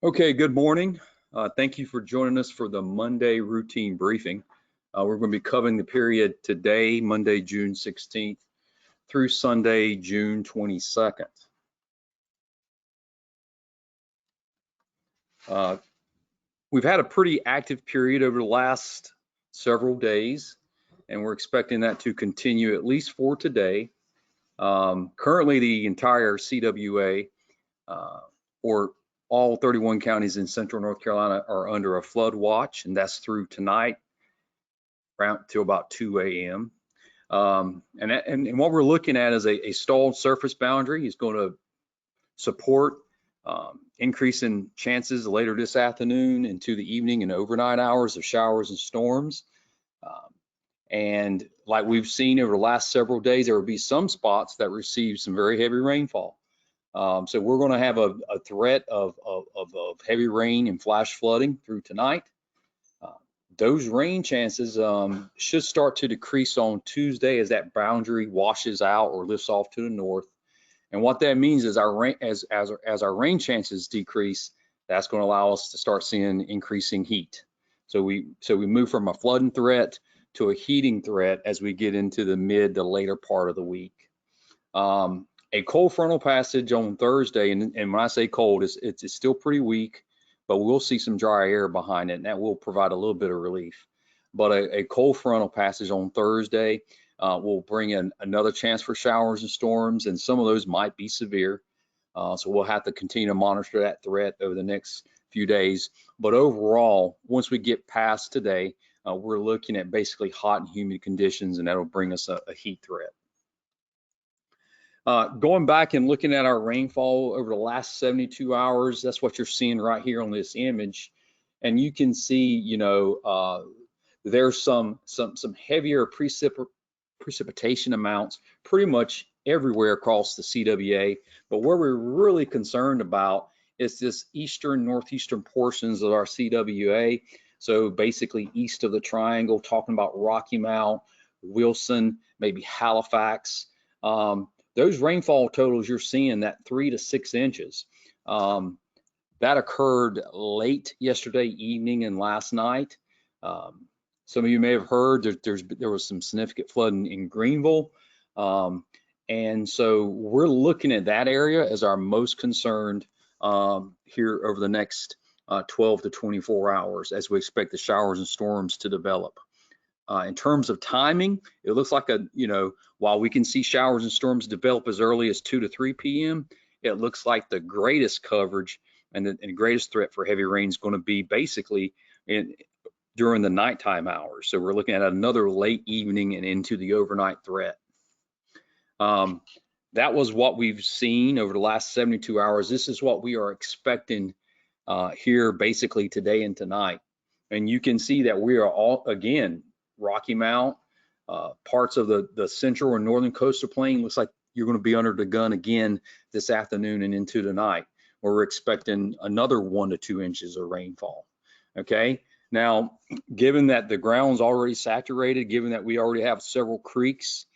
Okay, good morning. Thank you for joining us for the Monday routine briefing. We're going to be covering the period today, Monday, June 16th, through Sunday, June 22nd. We've had a pretty active period over the last several days, and we're expecting that to continue at least for today. Currently, the entire CWA, or all 31 counties in central North Carolina, are under a flood watch, and that's through tonight around till about 2 a.m. And what we're looking at is a stalled surface boundary is going to support increase in chances later this afternoon into the evening and overnight hours of showers and storms. And like we've seen over the last several days, there will be some spots that receive some very heavy rainfall. So we're going to have a threat of heavy rain and flash flooding through tonight. Those rain chances should start to decrease on Tuesday as that boundary washes out or lifts off to the north. And what that means is our rain, as our rain chances decrease, that's going to allow us to start seeing increasing heat. So we move from a flooding threat to a heating threat as we get into the mid to later part of the week. A cold frontal passage on Thursday, and when I say cold, it's still pretty weak, but we'll see some dry air behind it, and that will provide a little bit of relief. But a cold frontal passage on Thursday will bring in another chance for showers and storms, and some of those might be severe. So we'll have to continue to monitor that threat over the next few days. But overall, once we get past today, we're looking at basically hot and humid conditions, and that'll bring us a heat threat. Going back and looking at our rainfall over the last 72 hours, that's what you're seeing right here on this image. And you can see, there's some heavier precipitation amounts pretty much everywhere across the CWA. But where we're really concerned about is this northeastern portions of our CWA. So basically east of the triangle, talking about Rocky Mount, Wilson, maybe Halifax. Those rainfall totals you're seeing, that 3 to 6 inches, that occurred late yesterday evening and last night. Some of you may have heard there was some significant flooding in Greenville. And so we're looking at that area as our most concerned here over the next 12 to 24 hours as we expect the showers and storms to develop. In terms of timing, it looks like while we can see showers and storms develop as early as 2 to 3 p.m., it looks like the greatest coverage and the greatest threat for heavy rain is going to be basically during the nighttime hours. So we're looking at another late evening and into the overnight threat. That was what we've seen over the last 72 hours. This is what we are expecting here basically today and tonight. And you can see that we are all, again, Rocky Mount, parts of the central and northern coastal plain, looks like you're going to be under the gun again this afternoon and into the night, where we're expecting another 1 to 2 inches of rainfall. Okay, now given that the ground's already saturated, given that we already have several creeks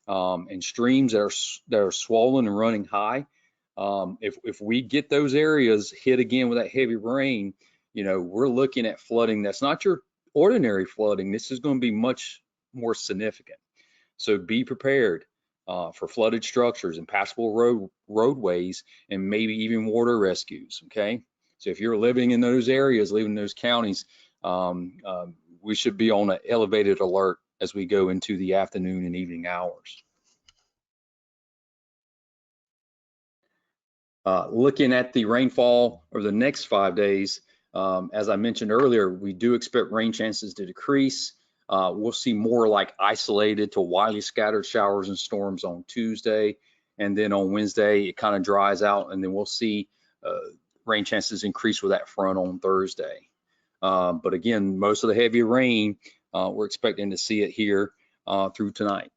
and streams that are swollen and running high, if we get those areas hit again with that heavy rain, we're looking at flooding that's not your ordinary flooding. This is going to be much more significant. So be prepared for flooded structures and passable roadways and maybe even water rescues. Okay, so if you're living in those areas, living in those counties, we should be on an elevated alert as we go into the afternoon and evening hours. Looking at the rainfall over the next 5 days, as I mentioned earlier, we do expect rain chances to decrease. We'll see more like isolated to widely scattered showers and storms on Tuesday. And then on Wednesday, it kind of dries out, and then we'll see rain chances increase with that front on Thursday. But again, most of the heavy rain, we're expecting to see it here through tonight.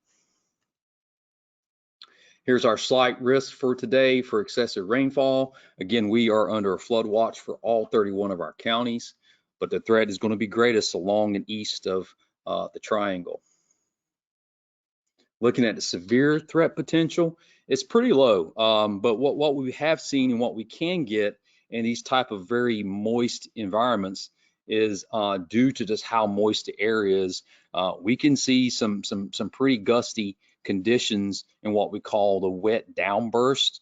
Here's our slight risk for today for excessive rainfall. Again, we are under a flood watch for all 31 of our counties, but the threat is going to be greatest along and east of the triangle. Looking at the severe threat potential, it's pretty low, but what we have seen and what we can get in these type of very moist environments is due to just how moist the air is. We can see some pretty gusty conditions in what we call the wet downburst,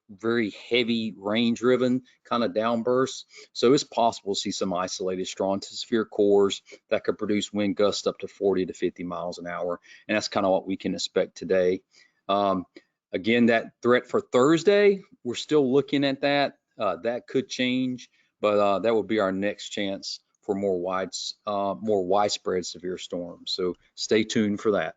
very heavy rain driven kind of downbursts. So it's possible to see some isolated stratospheric cores that could produce wind gusts up to 40 to 50 miles an hour. And that's kind of what we can expect today. Again, that threat for Thursday, we're still looking at that. That could change, but that would be our next chance for more widespread severe storms. So stay tuned for that.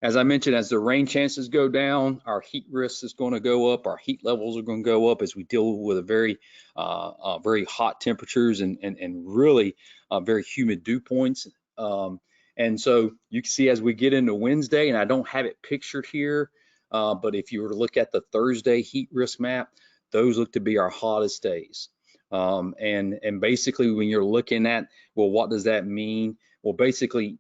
As I mentioned, as the rain chances go down, our heat risk is going to go up. Our heat levels are going to go up as we deal with a very hot temperatures and really very humid dew points. And so you can see as we get into Wednesday, and I don't have it pictured here, but if you were to look at the Thursday heat risk map, those look to be our hottest days. And basically when you're looking at, well, what does that mean? Well, basically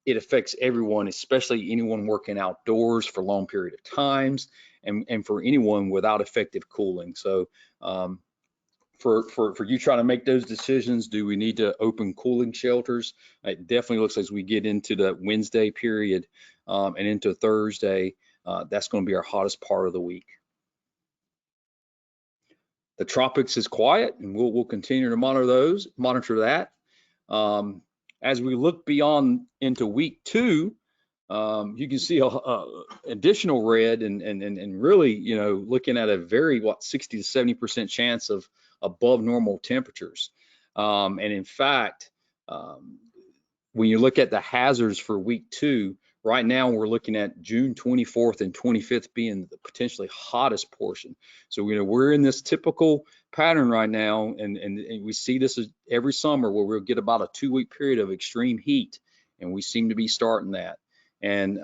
it affects everyone, especially anyone working outdoors for long period of times, and for anyone without effective cooling. So for you trying to make those decisions, do we need to open cooling shelters? It definitely looks like as we get into the Wednesday period and into Thursday, that's going to be our hottest part of the week. The tropics is quiet, and we'll continue to monitor that. As we look beyond into week 2, you can see additional red and really, you know, looking at a very 60 to 70% chance of above normal temperatures. And in fact, when you look at the hazards for week 2, right now we're looking at June 24th and 25th being the potentially hottest portion. So, you know, we're in this typical pattern right now, and we see this every summer where we'll get about a 2-week period of extreme heat, and we seem to be starting that. And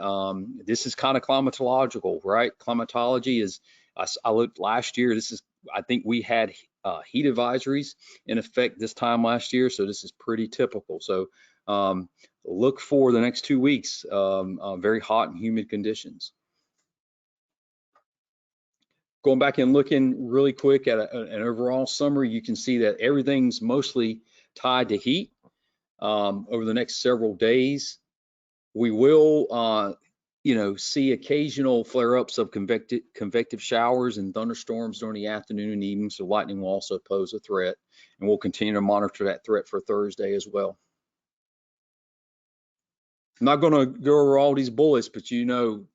this is kind of climatological, right? Climatology is, I looked last year, I think we had heat advisories in effect this time last year, so this is pretty typical. So look for the next 2 weeks, very hot and humid conditions. Going back and looking really quick at an overall summary, you can see that everything's mostly tied to heat over the next several days. We will, you know, see occasional flare-ups of convective showers and thunderstorms during the afternoon and evening, so lightning will also pose a threat, and we'll continue to monitor that threat for Thursday as well. I'm not going to go over all these bullets, but you know,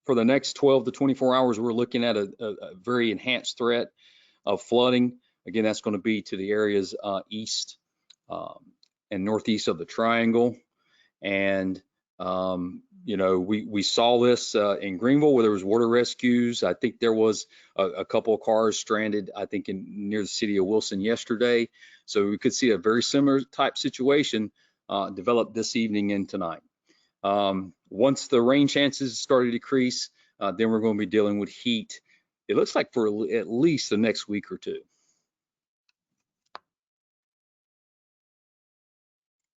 for the next 12 to 24 hours, we're looking at a very enhanced threat of flooding. Again, that's going to be to the areas east and northeast of the triangle. And you know, we saw this in Greenville where there was water rescues. I think there was a couple of cars stranded, I think near the city of Wilson yesterday. So we could see a very similar type situation develop this evening and tonight. Once the rain chances start to decrease, then we're going to be dealing with heat. It looks like for at least the next week or 2.